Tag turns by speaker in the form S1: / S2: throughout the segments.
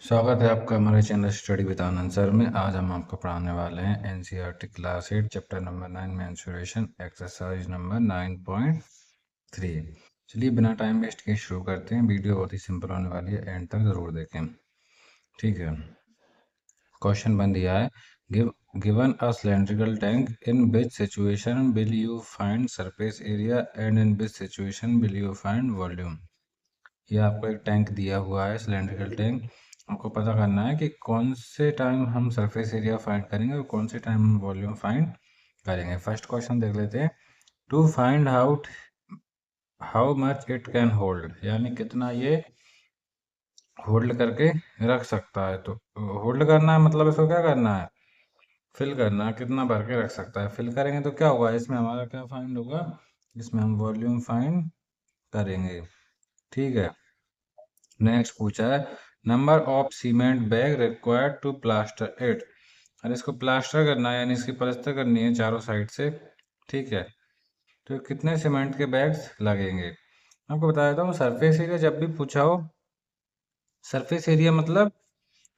S1: स्वागत है आपका हमारे channel study with Anand sir में। आज हम आपको पढ़ाने वाले हैं NCERT class 8 chapter number 9 menstruation exercise number 9.3। चलिए बिना टाइम वेस्ट किए शुरू करते हैं। वीडियो बहुत ही सिंपल होने वाली है, एंड तक ज़रूर देखें। ठीक है, क्वेश्चन बन दिया है। Given a cylindrical tank, in which situation will you find surface area and in which situation will you find volume. ये आपको एक टैंक दिया हुआ है, सिलेंड्रिकल टैंक। आपको पता करना है कि कौन से टाइम हम सरफेस एरिया फाइंड करेंगे और कौन से टाइम हम वॉल्यूम फाइंड करेंगे। फर्स्ट क्वेश्चन देख लेते हैं। To find out how much it can hold, यानी कितना ये होल्ड करके रख सकता है। तो होल्ड करना है मतलब इसको क्या करना है, फिल करना है, कितना भर के रख सकता है। फिल करेंगे तो क्या होगा, इसमें हमारा क्या फाइंड होगा, इसमें हम वॉल्यूम फाइंड करेंगे। ठीक है, नेक्स्ट पूछा है number of cement bag required to plaster it. और इसको प्लास्टर करना है यानी इसकी प्लास्टर करनी है चारों साइड से। ठीक है, तो कितने सीमेंट के बैग्स लगेंगे। आपको बता देता हूँ, सरफेस एरिया जब भी पूछा हो, सरफेस एरिया मतलब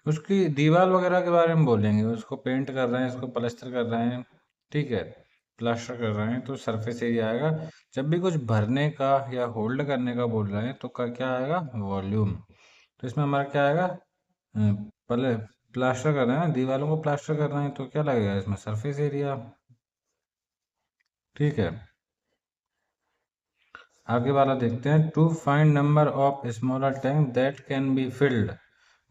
S1: उसकी दीवार वगैरह के बारे में बोलेंगे। उसको पेंट कर रहे हैं, इसको प्लास्टर कर रहे हैं, ठीक है, प्लास्टर कर रहे हैं तो सरफेस एरिया आएगा। जब भी कुछ भरने का या होल्ड करने का बोल रहे हैं तो क्या आएगा, वॉल्यूम। तो इसमें हमारा क्या आएगा, पहले प्लास्टर कर रहे हैं ना, दीवारों को प्लास्टर कर रहे हैं तो क्या लगेगा इसमें, सरफेस एरिया। ठीक है, आगे वाला देखते हैं। To find number of smaller tank that can be filled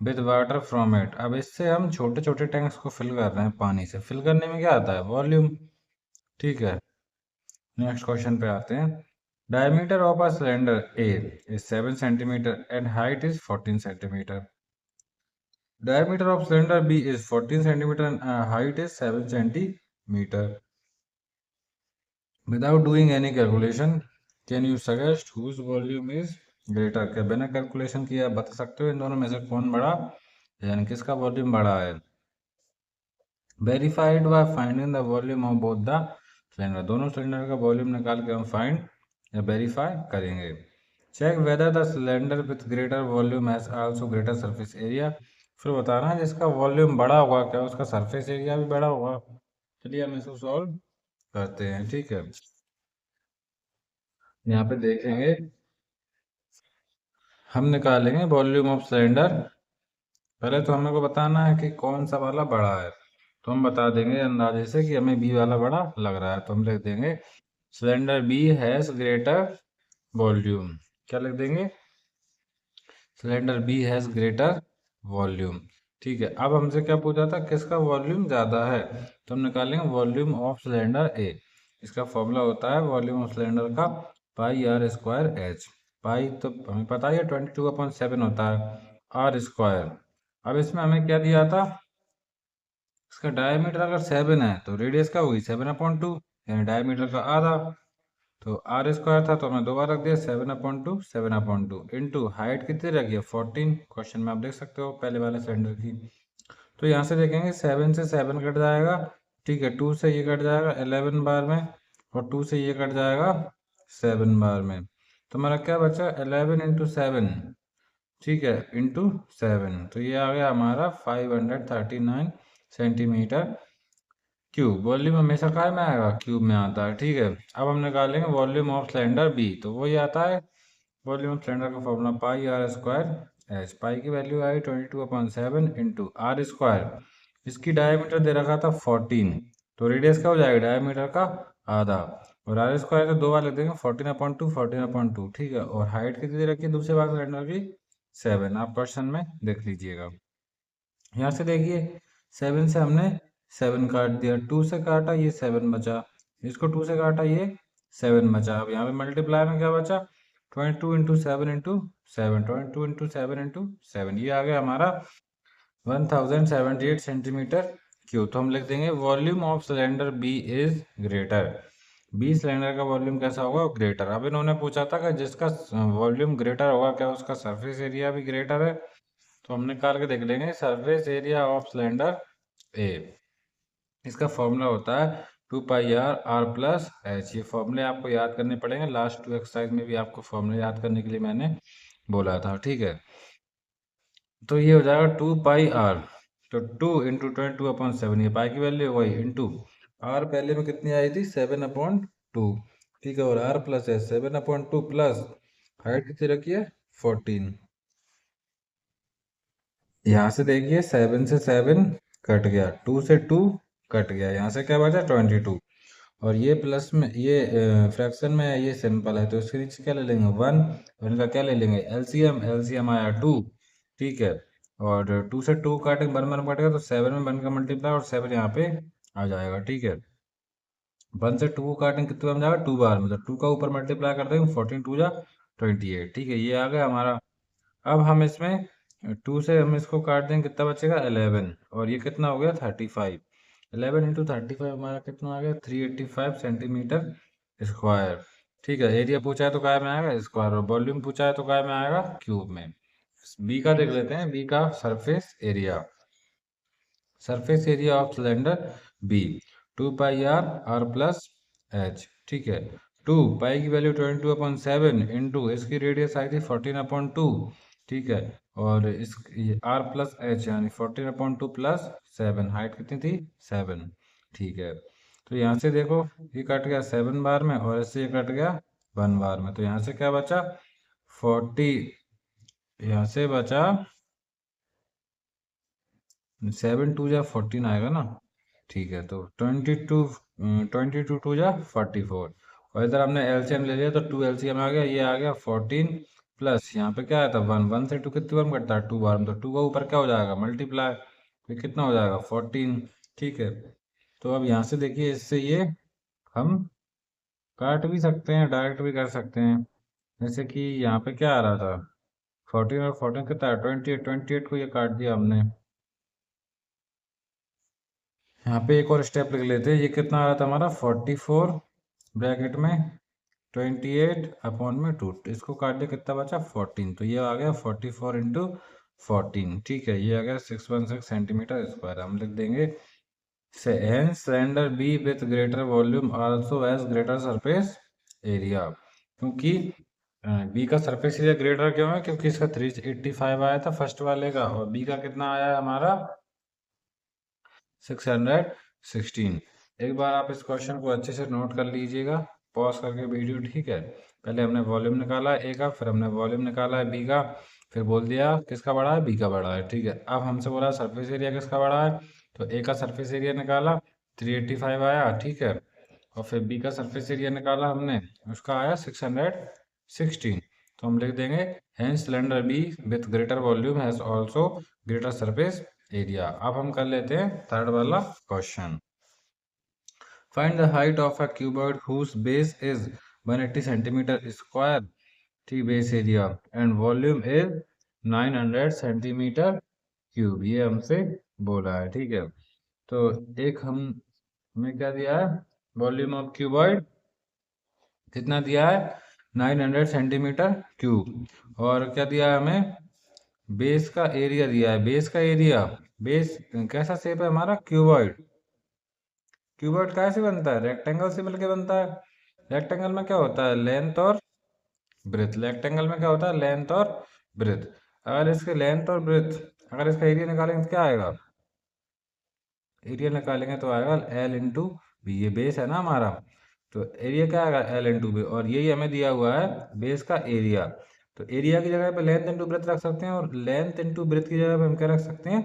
S1: with water from it. अब इससे हम छोटे छोटे टैंक्स को फिल कर रहे हैं पानी से। फिल करने में क्या आता है, वॉल्यूम। ठीक है, नेक्स्ट क्वेश्चन पे आते हैं। Diameter of a cylinder A is 7 centimetre and height is 14 centimetre. Diameter of cylinder B is 14 centimeter and height is 7 centimeter. Without doing any calculation, can you suggest whose volume is greater? क्या बिना calculation किए आप बता सकते हो इन दोनों में से कौन बड़ा, यानी किसका वॉल्यूम बड़ा है। Verified by finding the volume of both the cylinder. दोनों सिलेंडर का वॉल्यूम निकाल के हम फाइंड या वेरीफाई करेंगे। Check whether the cylinder with greater volume has also greater surface area. फिर बताना है जिसका वॉल्यूम बड़ा होगा क्या उसका सरफेस एरिया भी बड़ा होगा। चलिए हम इसको सॉल्व करते हैं। ठीक है, यहाँ पे देखेंगे, हम निकालेंगे वॉल्यूम ऑफ सिलेंडर। पहले तो हमें को बताना है कि कौन सा वाला बड़ा है। तो हम बता देंगे अंदाजे से कि हमें बी वाला बड़ा लग रहा है, तो हम लिख देंगे cylinder B has greater volume. क्या लिख देंगे, cylinder B has greater volume. ठीक है, अब हमसे क्या पूछा था, किसका वॉल्यूम ज़्यादा है। तो हम निकालेंगे वॉल्यूम ऑफ सिलेंडर ए। इसका फॉर्मूला होता है वॉल्यूम ऑफ सिलेंडर का पाई आर स्क्वायर एच। पाई तो हमें पता है 22/7 होता है, आर स्क्वायर। अब इसमें हमें क्या दिया था, इसका डायमीटर अगर 7 है तो रेडियस क्या होगी 7/2, यानी डायमीटर का आधा। तो आर स्क्वायर था तो हमने दो बार रख दिया 7/2, 7/2 इंटू हाइट कितनी रखी है 14। क्वेश्चन में आप देख सकते हो पहले वाले सिलेंडर की। तो यहाँ से देखेंगे 7 से 7 कट जाएगा। ठीक है, 2 से ये कट जाएगा 11 बार में, और 2 से ये कट जाएगा 7 बार में। तो हमारा क्या बचा 11 × 7। ठीक है, इंटू 7, तो ये आ गया हमारा 539 सेंटीमीटर क्यूब। वॉल्यूम हमेशा काय में आएगा, क्यूब में आता है। ठीक है, अब हम निकालेंगे वॉल्यूम ऑफ सिलेंडर बी, तो वही आता है वॉल्यूम ऑफ सिलेंडर का formula pi r square h. Pi की वैल्यू आई 22/7 इंटू आर स्क्वायर। इसकी डायमीटर दे रखा था 14, तो रेडियस क्या हो जाएगा डायमीटर का आधा, और आर स्क्वायर तो दो बार लिख देंगे 14/2, 14/2। ठीक है, और हाइट कितनी दे रखी है दूसरे बार सिलेंडर की 7। आप क्वेश्चन में देख लीजिएगा। यहाँ से देखिए 7 से हमने 7 काट दिया, 2 से काटा ये 7 बचा, इसको 2 से काटा ये 7 बचा। अब यहाँ पे मल्टीप्लाई में क्या बचा 22 × 7 × 7, 22 × 7 × 7, ये आ गया हमारा 1078 सेंटीमीटर क्यूब। तो हम लिख देंगे volume of cylinder B is greater. B cylinder का वॉल्यूम कैसा होगा, ग्रेटर। अब इन्होंने पूछा था कि जिसका वॉल्यूम ग्रेटर होगा क्या उसका सरफेस एरिया भी ग्रेटर है। तो हम निकाल के देख लेंगे सरफेस एरिया ऑफ सिलेंडर ए। इसका फॉर्मूला होता है 2πr r+h। ये फॉर्मूले आपको याद करने पड़ेंगे, लास्ट 2 एक्सरसाइज में भी आपको फॉर्मूले याद करने के लिए मैंने बोला था। ठीक है, तो ये हो जाएगा 2 पाई r। तो 2 × 22/7, ये पाई की वैल्यू वही इंटू r पहले में कितनी आई थी 7/2। ठीक है, और r प्लस है 7/2 प्लस हाइट कितनी रखी है 14। यहाँ से देखिए 7 से 7 कट गया, 2 से 2 कट गया, यहाँ से क्या बचा 22। और ये प्लस में ये फ्रैक्शन में है, ये सिंपल है, तो इसके नीचे क्या ले लेंगे 1, और इनका क्या ले लेंगे एलसीएम। एलसीएम आया 2। ठीक है, और 2 से 2 काटेंगे, 1 कटेगा तो 7 में 1 का मल्टीप्लाई, और 7 यहाँ पे आ जाएगा। ठीक है, 1 से 2 को काटेंगे कितने में जाएगा 2 बार में, तो 2 का ऊपर मल्टीप्लाई कर देंगे, 14 2 जा 28। ठीक है, ये आ गया हमारा। अब हम इसमें 2 से हम इसको काट देंगे, कितना बचेगा 11, और ये कितना हो गया 35। 11 × 35 हमारा कितना आ गया 385 सेंटीमीटर स्क्वायर। ठीक है, एरिया पूछा है तो काय में आएगा स्क्वायर, और वॉल्यूम पूछा है तो काय में आएगा क्यूब में। बी का देख लेते हैं, बी का surface area. Surface area of cylinder B 2 pi r r plus h। ठीक है, 2 पाई की वैल्यू 22/7 इंटू इसकी रेडियस आई थी 14/2। ठीक है, और इस r प्लस एच यानी 14/2 प्लस 7, हाइट कितनी थी 7। ठीक है, तो यहाँ से देखो ये कट गया 7 बार में, और इससे ये कट गया 1 बार में, तो यहाँ से क्या बचा 40। यहाँ से बचा 7 2 जा 14 आएगा ना। ठीक है, तो 22 2 जा 44, और इधर हमने एलसीएम ले लिया तो 2 एलसीएम आ गया, ये आ गया 14 प्लस यहाँ पे क्या आया था 1। 1 से 2 कितनी बार कटता है 2 बार में, तो 2 का ऊपर क्या हो जाएगा मल्टीप्लाई, फिर कितना हो जाएगा 14। ठीक है, तो अब यहाँ से देखिए इससे ये हम काट भी सकते हैं, डायरेक्ट भी कर सकते हैं। जैसे कि यहाँ पे क्या आ रहा था 14 और 14 कितना है 28। 28 को ये काट दिया हमने। यहाँ पे एक और स्टेप लिख लेते हैं, ये कितना आ रहा था हमारा 44 ब्रैकेट में 28/2, इसको काट दिया कितना बचा 14, तो ये आ गया 44 × 14। ठीक है, ये आ गया 616 सेंटीमीटर स्क्वायर। हम लिख देंगे hence cylinder B with greater volume also has greater surface area. क्योंकि बी का सरफेस एरिया ग्रेटर क्यों है, क्योंकि इसका 385 आया था फर्स्ट वाले का, और बी का कितना आया है हमारा 616। एक बार आप इस क्वेश्चन को अच्छे से नोट कर लीजिएगा पॉज करके वीडियो। ठीक है, पहले हमने वॉल्यूम निकाला है ए का, फिर हमने वॉल्यूम निकाला है बी का, फिर बोल दिया किसका बड़ा है बी का बड़ा है। ठीक है, अब हमसे बोला सरफेस एरिया किसका बड़ा है, तो ए का सरफेस एरिया निकाला 385 आया। ठीक है, और फिर बी का सरफेस एरिया निकाला हमने, उसका आया 616। तो हम लिख देंगे hence cylinder B with greater volume has also greater surface area. अब हम कर लेते हैं थर्ड वाला question. Find the height of a cuboid whose base is 180 centimetre square, ठीक base area, and volume is 900 centimetre cube, ये हमसे बोला है। ठीक है, तो एक हम हमें क्या दिया है वॉल्यूम ऑफ क्यूबॉइड कितना दिया है 900 सेंटीमीटर क्यूब, और क्या दिया है हमें बेस का एरिया दिया है। बेस का एरिया, बेस कैसा शेप है हमारा क्यूबॉइड। क्यूबॉइड कैसे बनता है रेक्टेंगल से मिलके बनता है। रेक्टेंगल में क्या होता है लेंथ और ब्रेथ। रेक्टेंगल में क्या होता है लेंथ और ब्रेथ। अगर इसके लेंथ और ब्रेथ अगर इसका एरिया निकालेंगे तो क्या आएगा, एरिया निकालेंगे तो आएगा एल इंटू बी। ये बेस है ना हमारा, तो एरिया क्या आएगा एल इंटू बी, और यही हमें दिया हुआ है बेस का एरिया। तो एरिया की जगह पे लेंथ इंटू ब्रेथ रख सकते हैं, और लेंथ इंटू ब्रेथ की जगह पे हम क्या रख सकते हैं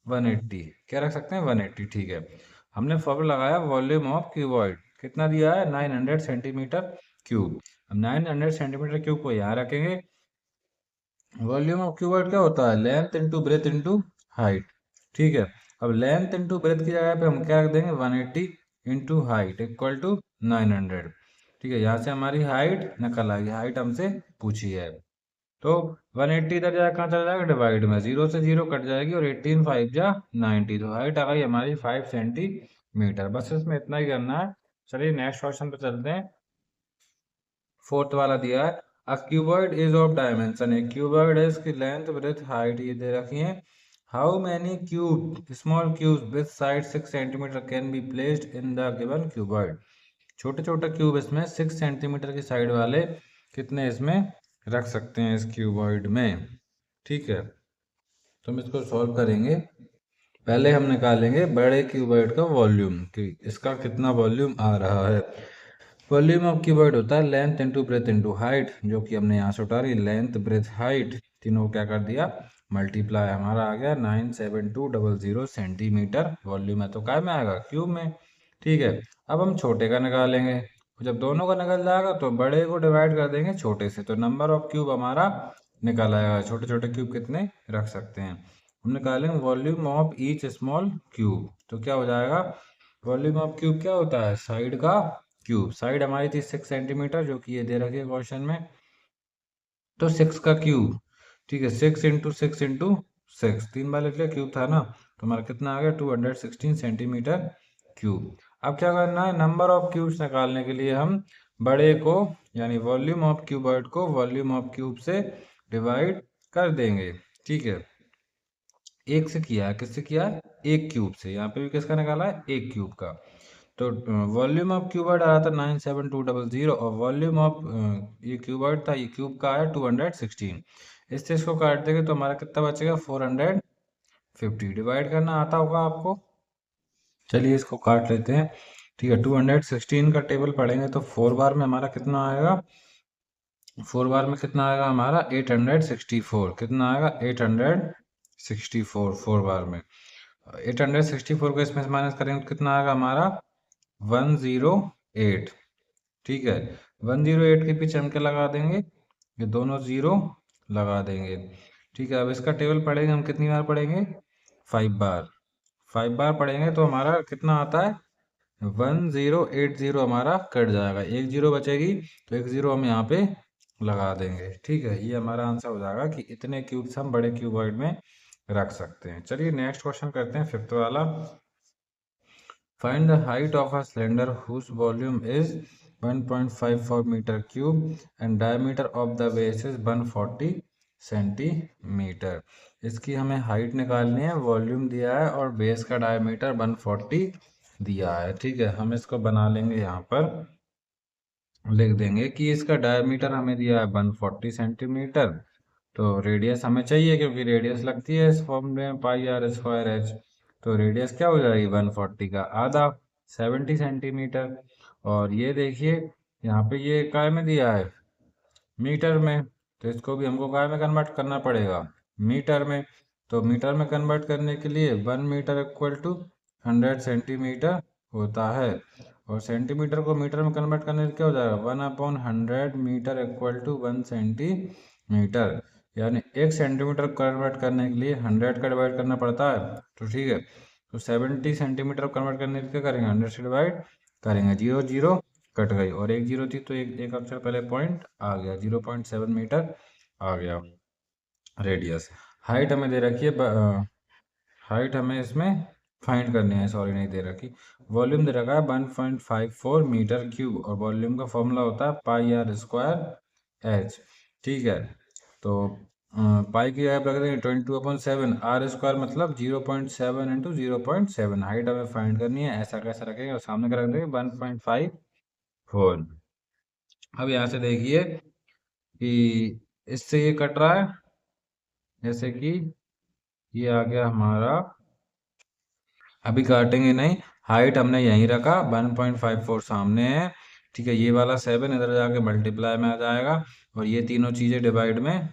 S1: 180। क्या रख सकते हैं 180। ठीक है, हमने फॉर्मूला लगाया वॉल्यूम ऑफ क्यूबॉइड कितना दिया है 900 सेंटीमीटर क्यूब। अब 900 सेंटीमीटर क्यूब को यहाँ रखेंगे। वॉल्यूम ऑफ क्यूबॉइड क्या होता है length into breadth into height. ठीक है, अब लेंथ इंटू ब्रेथ की जगह पे हम क्या रख देंगे 180 इंटू हाइट इक्वल टू 900। ठीक है, यहाँ से हमारी हाइट निकल आएगी, हाइट हमसे पूछी है। तो 180 इधर जाएगा कहाँ चला जाएगा डिवाइड में, 0 से 0 कट जाएगी, और 18 5 जा 90, तो हाइट आ गई हमारी 5 सेंटीमीटर। बस इसमें इतना ही करना है। चलिए नेक्स्ट क्वेश्चन पे चलते हैं। फोर्थ वाला दिया है a cuboid is of dimension, एक क्यूबॉइड है इसकी लेंथ ब्रेथ हाइट ये दे रखी है। How many cube small cube with side 6 centimetre can be placed in the given cuboid. छोटे छोटे क्यूब इसमें 6 सेंटीमीटर की साइड वाले कितने इसमें रख सकते हैं इस क्यूबॉइड में। ठीक है, तो हम इसको सॉल्व करेंगे। पहले हम निकालेंगे बड़े क्यूबॉइड का वॉल्यूम कि इसका कितना वॉल्यूम आ रहा है। वॉल्यूम ऑफ क्यूबॉइड होता है length into breadth into height, जो कि हमने यहाँ से उठा रही लेंथ ब्रेथ हाइट तीनों को क्या कर दिया मल्टीप्लाई, हमारा आ गया 97200 सेंटीमीटर। वॉल्यूम है तो काय में आएगा क्यूब में। ठीक है, अब हम छोटे का निकालेंगे। जब दोनों का निकल जाएगा तो बड़े को डिवाइड कर देंगे छोटे से, तो नंबर ऑफ क्यूब हमारा निकल आएगा। छोटे छोटे क्यूब कितने रख सकते हैं हम निकालेंगे। Volume of each small cube, तो क्या हो जाएगा वॉल्यूम ऑफ क्यूब क्या होता है साइड का क्यूब। साइड हमारी थी 6 सेंटीमीटर जो कि ये दे रखी है क्वेश्चन में, तो 6 का क्यूब। ठीक है, 6 इंटू 6 तीन बार लिख लिया क्यूब था ना, तो हमारा कितना आ गया 216 सेंटीमीटर क्यूब। अब क्या करना है नंबर ऑफ क्यूब्स निकालने के लिए हम बड़े को यानी वॉल्यूम ऑफ क्यूबॉइड को वॉल्यूम ऑफ क्यूब से डिवाइड कर देंगे। ठीक है, एक से किया है, किससे किया है एक क्यूब से। यहाँ पे भी किसका निकाला है एक क्यूब का। तो वॉल्यूम ऑफ क्यूबॉइड आ रहा था 97200 और वॉल्यूम ऑफ ये क्यूबॉइड था, ये क्यूब का आया 216। इससे इसको काट देंगे तो हमारा कितना बचेगा 450। डिवाइड करना आता होगा आपको, चलिए इसको काट लेते हैं। ठीक है, 216 का टेबल पढ़ेंगे तो 4 बार में हमारा कितना आएगा, 4 बार में कितना आएगा हमारा 864। कितना आएगा 864 4 बार में। 864 को इसमें से माइनस करेंगे तो कितना आएगा हमारा 108। ठीक है, 108 के पीछे हम क्या लगा देंगे, ये दोनों जीरो लगा देंगे। ठीक है, अब इसका टेबल पढ़ेंगे हम कितनी बार पढ़ेंगे 5 बार। 5 बार पढ़ेंगे तो हमारा कितना आता है 1080 हमारा कट जाएगा, एक जीरो बचेगी तो एक जीरो हम यहाँ पे लगा देंगे। ठीक है, ये हमारा आंसर हो जाएगा कि इतने क्यूब्स हम बड़े क्यूबॉइड में रख सकते हैं। चलिए नेक्स्ट क्वेश्चन करते हैं, फिफ्थ वाला। Find the height of a cylinder whose volume is 1.54 metre cube and diameter of the base is 140 centimetre. इसकी हमें हाइट निकालनी है, वॉल्यूम दिया है और बेस का डायमीटर 140 दिया है। ठीक है, हम इसको बना लेंगे, यहाँ पर लिख देंगे कि इसका डायमीटर हमें दिया है 140 सेंटीमीटर। तो रेडियस हमें चाहिए क्योंकि रेडियस लगती है इस फॉर्मूले में पाई आर स्क्वायर एच। तो रेडियस क्या हो जाएगी 140 का आधा 70 सेंटीमीटर। और ये देखिए यहाँ पे ये काय में दिया है मीटर में, तो इसको भी हमको काय में कन्वर्ट करना पड़ेगा मीटर में। तो मीटर में कन्वर्ट करने के लिए 1 मीटर इक्वल टू 100 सेंटीमीटर होता है, और सेंटीमीटर को मीटर में कन्वर्ट करने से क्या हो जाएगा 1/100 मीटर इक्वल टू 1 सेंटीमीटर। यानी 1 सेंटीमीटर कन्वर्ट करने के लिए 100 का डिवाइड करना पड़ता है। तो ठीक है, तो 70 सेंटीमीटर कन्वर्ट करने के लिए क्या करेंगे 100 से डिवाइड करेंगे, जीरो जीरो कट गई और एक जीरो थी तो एक अक्षर पहले पॉइंट आ गया, 0.7 मीटर आ गया रेडियस। हाइट हमें दे रखी है, हाइट हमें इसमें फाइंड करनी है, सॉरी नहीं दे रखी। वॉल्यूम दे रखा है 1.54 मीटर क्यूब और वॉल्यूम का फॉर्मूला होता है पाई आर स्क्वायर एच। ठीक है, तो पाई की जगह रख देंगे 22/7, आर स्क्वायर मतलब 0.7 इंटू 0.7। हाइट हमें फाइंड करनी है, ऐसा कैसे रखेंगे और सामने का रख देंगे 1.54। अब यहाँ से देखिए कि इससे ये कट रहा है, जैसे कि ये आ गया हमारा, अभी काटेंगे नहीं, हाइट हमने यहीं रखा 1.54 सामने है। ठीक है, ये वाला 7 इधर जाके मल्टीप्लाई में आ जाएगा और ये तीनों चीजें डिवाइड में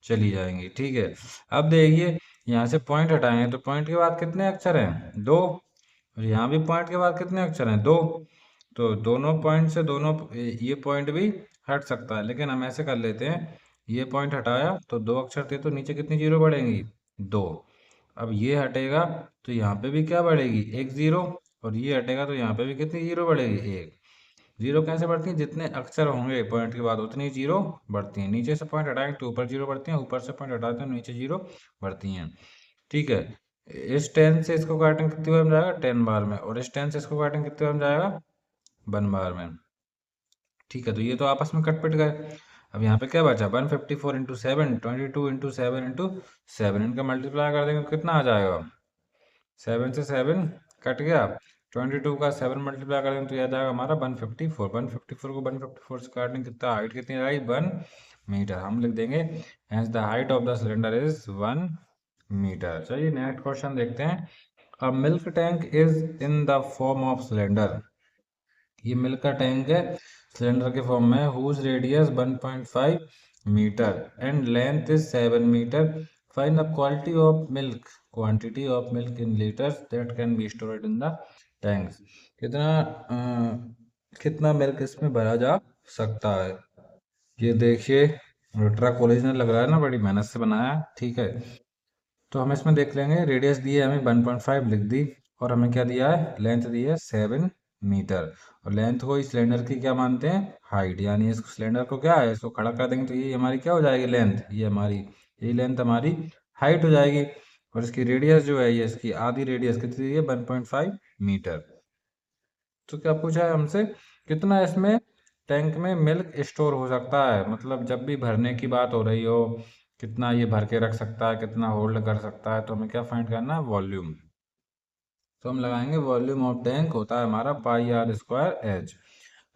S1: चली जाएंगी। ठीक है, अब देखिए यहाँ से पॉइंट हटाएंगे तो पॉइंट के बाद कितने अक्षर हैं 2, और यहाँ भी पॉइंट के बाद कितने अक्षर हैं 2। तो दोनों पॉइंट से दोनों ये पॉइंट भी हट सकता है, लेकिन हम ऐसे कर लेते हैं, ये पॉइंट हटाया तो 2 अक्षर थे तो नीचे कितनी जीरो बढ़ेंगी 2। अब ये हटेगा तो यहाँ पे भी क्या बढ़ेगी एक जीरो, और ये हटेगा तो यहाँ पे भी कितनी जीरो बढ़ेगी एक। जीरो कैसे बढ़ती है, जितने अक्षर होंगे पॉइंट के बाद उतनी जीरो बढ़ती हैं। नीचे से पॉइंट हटाएंगे तो ऊपर जीरो बढ़ती हैं, ऊपर से पॉइंट हटाते हैं नीचे जीरो बढ़ती हैं। ठीक है, इस 10 से इसको काटेंगे कितनी बार में जाएगा 10 बार में, और इस 10 से इसको काटेंगे कितनी बार में जाएगा 1 बार में। ठीक है, तो ये तो आपस में कट पिट गए। अब यहाँ पे क्या बचा 154 इंटू 7, 22 इंटू 7 इंटू 7, इनका मल्टीप्लाई कर देंगे तो कितना आ जाएगा 7 से 7 कट गया, 22 का 7 मल्टीप्लाई कर देंगे तो यह जाएगा हमारा 154। 154 को 154 से काटने कितना हाइट कितनी आई 1 मीटर। हम लिख देंगे hence the height of the cylinder is 1 metre. चलिए नेक्स्ट क्वेश्चन देखते हैं। A milk tank is in the form of cylinder. ये मिल्क का टैंक है, सिलेंडर के फॉर्म में, whose radius 1.5 metre and length is 7 metre. Find the quality of milk, quantity of milk in litres that can be stored in the tanks. कितना milk इसमें भरा जा सकता है। ये देखिए ट्रक ओरिजिनल लग रहा है ना, बड़ी मेहनत से बनाया है, ठीक है। तो हम इसमें देख लेंगे, रेडियस दी है हमें 1.5 लिख दी, और हमें क्या दिया है, लेंथ दी है 7 मीटर। और लेंथ को इस सिलेंडर की क्या मानते हैं, हाइट, यानी इस सिलेंडर को क्या है, इसको खड़ा कर देंगे तो ये हमारी क्या हो जाएगी, लेंथ, ये हमारी, यही लेंथ हमारी हाइट हो जाएगी। और इसकी रेडियस जो है, ये इसकी आधी रेडियस कितनी दी है, 1.5 मीटर। तो क्या पूछा है हमसे, कितना इसमें टैंक में मिल्क स्टोर हो सकता है, मतलब जब भी भरने की बात हो रही हो, कितना ये भर के रख सकता है, कितना होल्ड कर सकता है। तो हमें क्या फाइंड करना है, वॉल्यूम। तो हम लगाएंगे वॉल्यूम ऑफ टैंक होता है हमारा पाई आर स्क्वायर एच।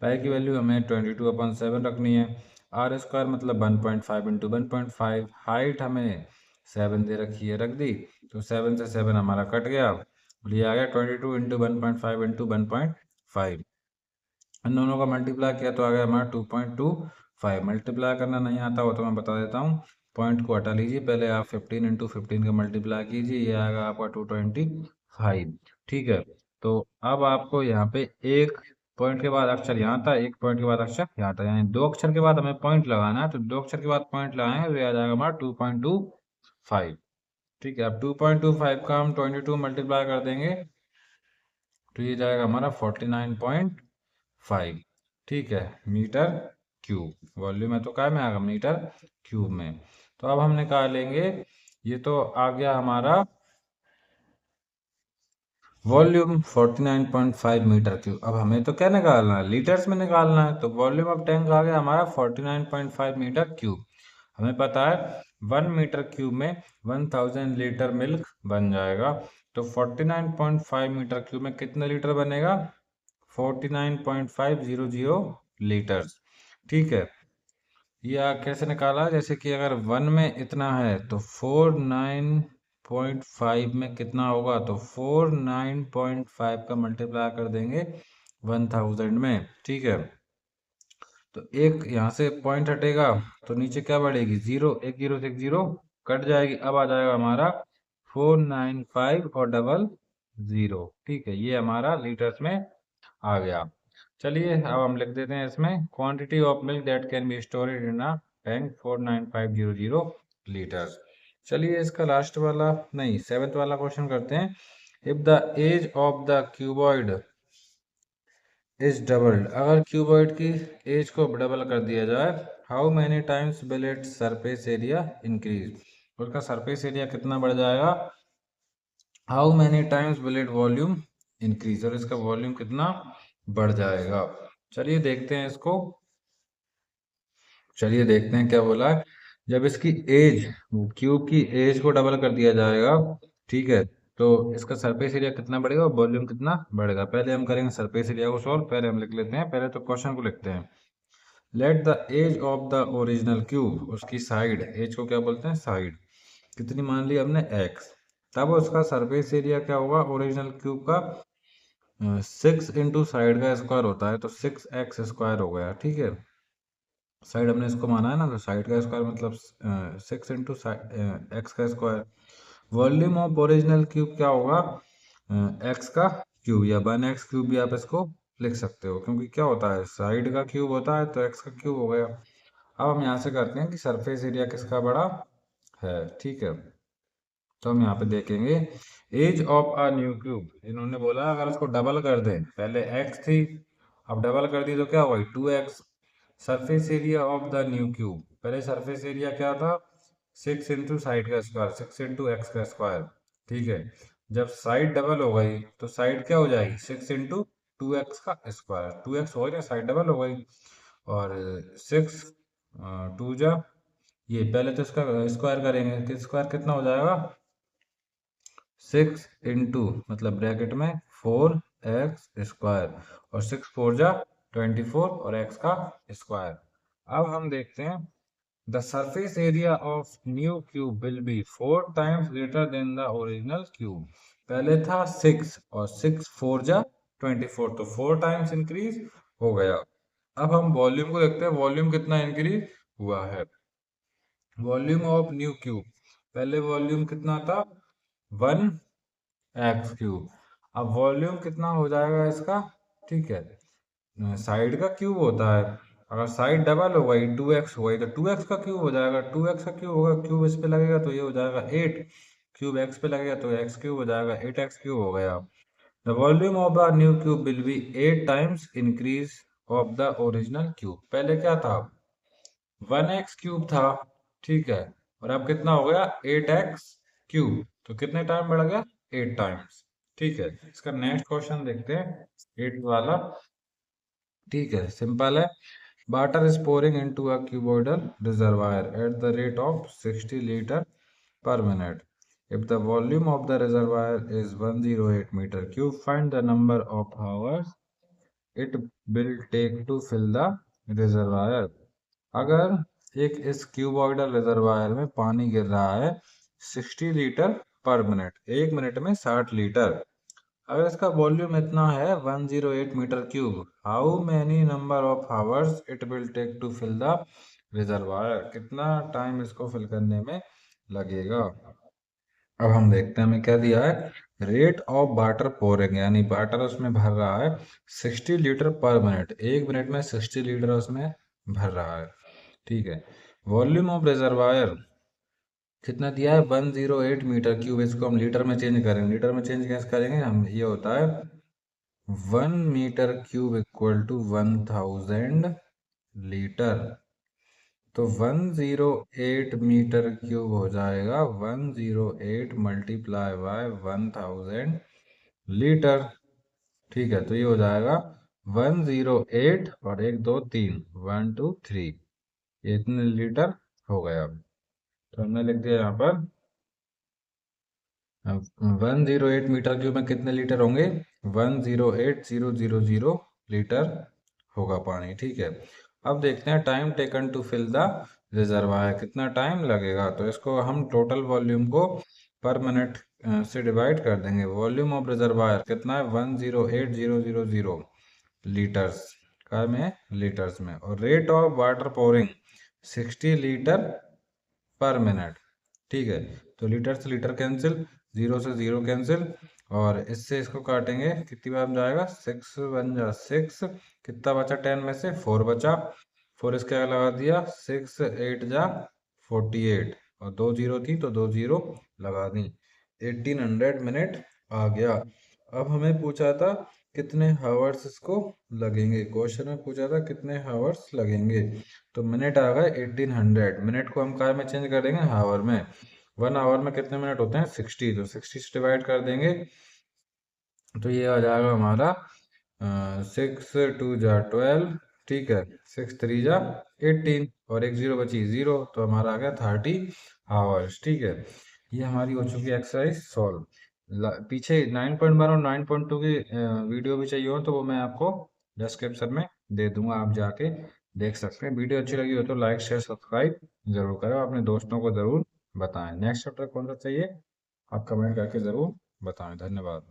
S1: पाई की वैल्यू हमें 22/7 रखनी है। आर स्क्वायर मतलब 1.5 इंटू 1.5। हाइट हमें 7 दे रखी है, रख दी। तो 7 से 7 हमारा कट गया, और ये आ गया 22 इंटू 1.5 इंटू 1.5। इन दोनों का मल्टीप्लाई किया तो आ गया हमारा 2.25। मल्टीप्लाई करना नहीं आता हो तो मैं बता देता हूँ, पॉइंट को हटा लीजिए, पहले आप 15 इंटू 15 का मल्टीप्लाई कीजिए, ये आएगा आपका 225। ठीक है। तो अब आपको यहाँ पे एक पॉइंट के बाद अक्षर यहाँ था, एक पॉइंट के बाद अक्षर यहाँ था, यानी दो अक्षर के बाद हमें पॉइंट लगाना है। तो दो अक्षर के बाद पॉइंट लगाएंगे तो ये आ जाएगा हमारा 2.25। ठीक है। अब 2.25 का हम 22 मल्टीप्लाई कर देंगे तो ये जाएगा हमारा 49.5। ठीक है, मीटर क्यूब। वॉल्यूम है तो काय में आएगा, मीटर क्यूब में। तो अब हम निकालेंगे, ये तो आ गया हमारा वॉल्यूम 49.5 मीटर क्यूब। अब हमें तो क्या निकालना है, लीटर्स में निकालना है। तो वॉल्यूम ऑफ टैंक आ गया हमारा 49.5 मीटर क्यूब। हमें पता है 1 मीटर क्यूब में 1000 लीटर मिल्क बन जाएगा। तो 49.5 मीटर क्यूब में कितने लीटर बनेगा, 49.500 लीटर्स। ठीक है। या कैसे निकाला, जैसे कि अगर 1 में इतना है तो 49.5 में कितना होगा, तो 49.5 का मल्टीप्लाई कर देंगे 1000 में। ठीक है। तो एक यहाँ से पॉइंट हटेगा तो नीचे क्या बढ़ेगी, जीरो, एक जीरो से एक जीरो कट जाएगी। अब आ जाएगा हमारा 495 और डबल जीरो। ठीक है, ये हमारा लीटर्स में आ गया। चलिए अब हम लिख देते हैं इसमें, quantity of milk that can B storeyed in a tank 49500 litres. चलिए इसका लास्ट वाला नहीं, सेवेंथ वाला क्वेश्चन करते हैं। If the edge of the cuboid is doubled, अगर क्यूबॉइड की एज को डबल कर दिया जाए, how many times will its surface area increase, उसका सरफेस एरिया कितना बढ़ जाएगा। How many times will it volume increase, और इसका वॉल्यूम कितना बढ़ जाएगा। चलिए देखते हैं इसको, चलिए देखते हैं क्या बोला है। जब इसकी एज, क्यूब की एज को डबल कर दिया जाएगा, ठीक है, तो इसका सरफेस एरिया कितना बढ़ेगा और वॉल्यूम कितना बढ़ेगा। पहले हम करेंगे सरफेस एरिया को सॉल्व, पहले हम लिख लेते हैं, पहले तो क्वेश्चन को लिखते हैं। Let the edge of the original cube, उसकी साइड, एज को क्या बोलते हैं, साइड, कितनी मान ली हमने, एक्स। तब उसका सरफेस एरिया क्या होगा, ओरिजिनल क्यूब का 6 इंटू साइड का स्क्वायर होता है, तो 6x² हो गया। ठीक है, साइड हमने इसको माना है ना, तो साइड का स्क्वायर मतलब 6 इंटू एक्स का square. Volume of original cube क्या होगा, एक्स का क्यूब, या 1x क्यूब भी आप इसको लिख सकते हो, क्योंकि क्या होता है, साइड का क्यूब होता है तो एक्स का क्यूब हो गया। अब हम यहाँ से करते हैं कि सरफेस एरिया किसका बड़ा है। ठीक है, तो हम यहाँ पे देखेंगे, edge of a new cube, इन्होंने बोला अगर उसको डबल कर दें, पहले एक्स थी, अब डबल कर दी तो क्या होगा, 2x। Surface area of the new cube, पहले सरफेस एरिया क्या था, 6 इंटू साइड का स्क्वायर, 6 इंटू एक्स का स्क्वायर। ठीक है, जब साइड डबल हो गई तो साइड क्या हो जाएगी, 6 इंटू 2x का स्क्वायर, 2x हो गया, साइड डबल हो गई, और 6 टू जा, ये पहले तो इसका स्क्वायर करेंगे, कि स्क्वायर कितना हो जाएगा, 6 इंटू मतलब ब्रैकेट में 4x² और 6 4 जा 24 और x का स्क्वायर। अब हम देखते हैं the surface area of new cube will be 4 times greater than the original cube. पहले था 6 और 6 4 जा 24, तो 4 टाइम्स इंक्रीज हो गया। अब हम वॉल्यूम को देखते हैं, वॉल्यूम कितना इंक्रीज हुआ है। वॉल्यूम ऑफ न्यू क्यूब, पहले वॉल्यूम कितना था 1x क्यूब। अब वॉल्यूम कितना हो जाएगा इसका, ठीक है, साइड का क्यूब होता है, अगर साइड डबल हो गई 2x हो गई तो 2x का क्यूब हो जाएगा, 2x का क्यूब होगा, क्यूब इस पे लगेगा तो ये हो जाएगा 8, क्यूब x पे लगेगा तो x क्यूब हो जाएगा, 8x क्यूब हो गया। The volume of the new cube will be 8 times increase of the original cube. पहले क्या था 1x क्यूब था, ठीक है, और अब कितना हो गया 8x क्यूब, तो कितने टाइम बढ़ गया 8 टाइम्स। ठीक है, इसका नेक्स्ट क्वेश्चन देखते हैं 8 वाला। ठीक है, सिंपल है। Water is pouring into a cuboidal reservoir at the rate of 60 liter per minute. If the volume of the reservoir is 108 meter cube, find the number of hours it will take to fill the reservoir. अगर एक इस cuboidal reservoir में पानी गिर रहा है 60 litre पर minute, एक मिनट में 60 लीटर, अगर इसका वॉल्यूम इतना है 108 metre cube, how many number of hours it will take to fill the reservoir, कितना टाइम इसको फिल करने में लगेगा। अब हम देखते हैं हमें क्या दिया है, रेट ऑफ वाटर पोरिंग, यानी वाटर उसमें भर रहा है 60 लीटर पर मिनट, एक मिनट में 60 लीटर उसमें भर रहा है। ठीक है, वॉल्यूम ऑफ रिजर्वायर कितना दिया है 108 मीटर क्यूब, इसको हम लीटर में चेंज करेंगे, लीटर में चेंज कैसे करेंगे हम, ये होता है 1 metre cube equal to 1000 litre, तो 108 मीटर क्यूब हो जाएगा 108 मल्टीप्लाई बाय 1000 लीटर। ठीक है, तो ये हो जाएगा 108 और 1 2 3 1 2 3, ये इतने लीटर हो गया। तो हमने लिख दिया यहाँ पर 108 मीटर क्यूब में कितने लीटर होंगे, 108,000 लीटर होगा पानी। ठीक है, अब देखते हैं time taken to fill the reservoir, कितना टाइम लगेगा। तो इसको हम टोटल वॉल्यूम को पर मिनट से डिवाइड कर देंगे। वॉल्यूम ऑफ रिजर्वायर कितना है 108,000 लीटर्स का में, लीटर्स में, और rate of water pouring 60 litre पर मिनट। ठीक है, तो लीटर से लीटर कैंसिल, जीरो से जीरो कैंसिल, और इससे इसको काटेंगे कितनी बार जाएगा 6 1 जा 6, कितना बचा 10 में से 4 बचा, 4 इसके आगे लगा दिया, 6 8 जा 48, और 2 जीरो थी तो 2 जीरो लगा दी, 1800 मिनट आ गया। अब हमें पूछा था कितने हावर्स इसको लगेंगे, क्वेश्चन में पूछा था कितने हावर्स लगेंगे, तो मिनट आ गए 1800, मिनट को हम काय में चेंज कर देंगे, हावर में। 1 आवर में कितने मिनट होते हैं 60, तो 60 से डिवाइड कर देंगे, तो ये आ जाएगा हमारा 6 2 जा 12, ठीक है, 6 3 जा 18, और एक जीरो बची जीरो, तो हमारा आ गया 30 आवर्स। ठीक है, ये हमारी हो चुकी है एक्सरसाइज सॉल्व। पीछे 9.1 और 9.2 की वीडियो भी चाहिए हो तो वो मैं आपको डिस्क्रिप्शन में दे दूंगा, आप जाके देख सकते हैं। वीडियो अच्छी लगी हो तो लाइक शेयर सब्सक्राइब जरूर करो, अपने दोस्तों को जरूर बताएं। नेक्स्ट चैप्टर कौन सा चाहिए आप कमेंट करके जरूर बताएं। धन्यवाद।